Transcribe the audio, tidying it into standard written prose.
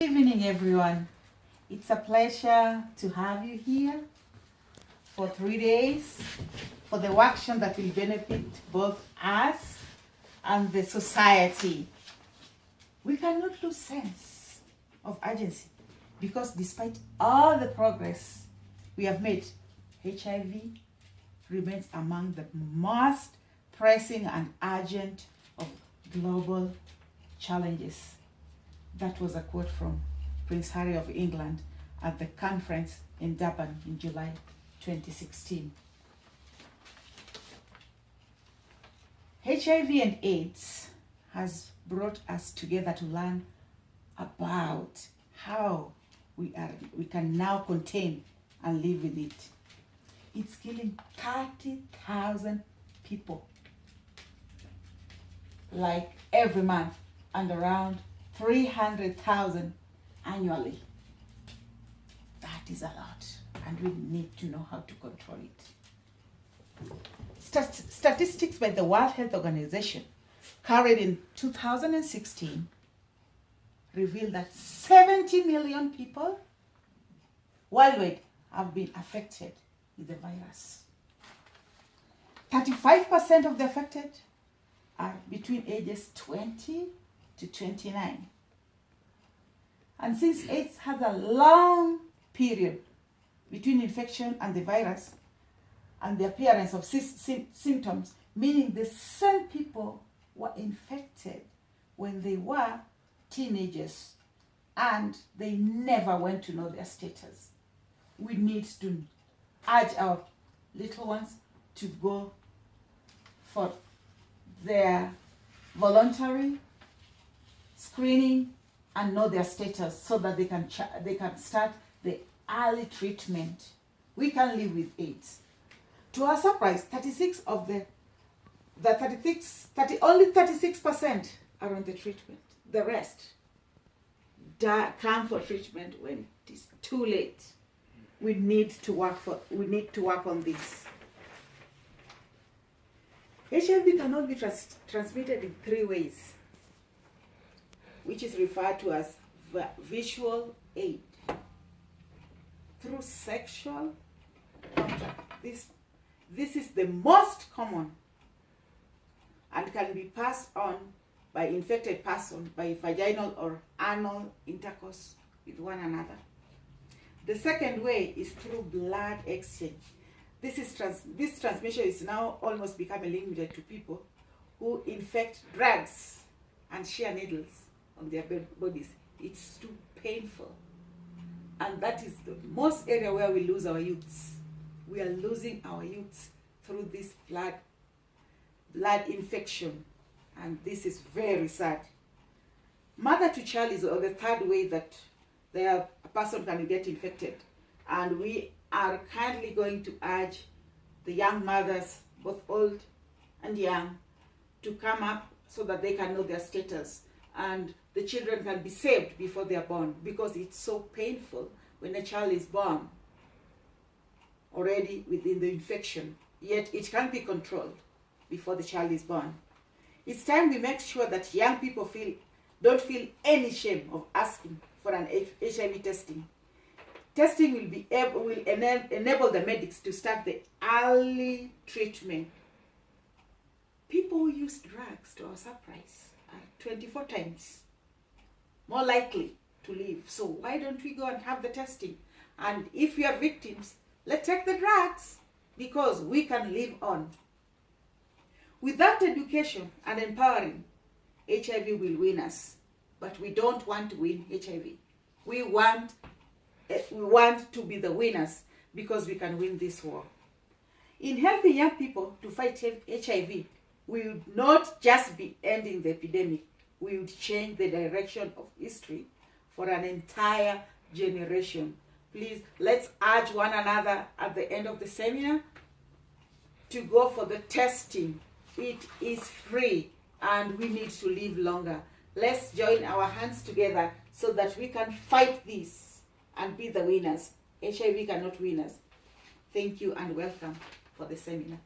Good evening, everyone. It's a pleasure to have you here for 3 days for the workshop that will benefit both us and the society. We cannot lose sense of urgency because despite all the progress we have made, HIV remains among the most pressing and urgent of global challenges. That was a quote from Prince Harry of England at the conference in Durban in July 2016. HIV and AIDS has brought us together to learn about how we can now contain and live with it. It's killing 30,000 people like every month and around 300,000 annually. That is a lot, and we need to know how to control it. Statistics by the World Health Organization carried in 2016 revealed that 70 million people worldwide have been affected with the virus. 35% of the affected are between ages 20 to 29. And since AIDS has a long period between infection and the virus and the appearance of symptoms, meaning the same people were infected when they were teenagers and they never went to know their status. We need to urge our little ones to go for their voluntary screening and know their status so that they can start the early treatment. We can live with AIDS. To our surprise, only 36% are on the treatment. The rest come for treatment when it is too late. We need to work on this. HIV cannot be transmitted in 3 ways, which is referred to as visual aid. Through sexual contact. This is the most common and can be passed on by infected person by vaginal or anal intercourse with one another. The second way is through blood exchange. This transmission is now almost becoming limited to people who infect drugs and share needles on their bodies. It's too painful. And that is the most area where we lose our youths. We are losing our youths through this blood infection. And this is very sad. Mother to child is the third way that a person can get infected. And we are currently going to urge the young mothers, both old and young, to come up so that they can know their status and the children can be saved before they are born, because it's so painful when a child is born already within the infection, yet it can be controlled before the child is born. It's time we make sure that young people don't feel any shame of asking for an HIV testing. Testing will enable the medics to start the early treatment. People who use drugs, to our surprise, are 24 times more likely to live. So why don't we go and have the testing? And if we are victims, let's take the drugs, because we can live on. Without education and empowering, HIV will win us. But we don't want to win HIV. We want to be the winners, because we can win this war. In helping young people to fight HIV, we would not just be ending the epidemic, we would change the direction of history for an entire generation. Please, let's urge one another at the end of the seminar to go for the testing. It is free and we need to live longer. Let's join our hands together so that we can fight this and be the winners. HIV cannot win us. Thank you and welcome for the seminar.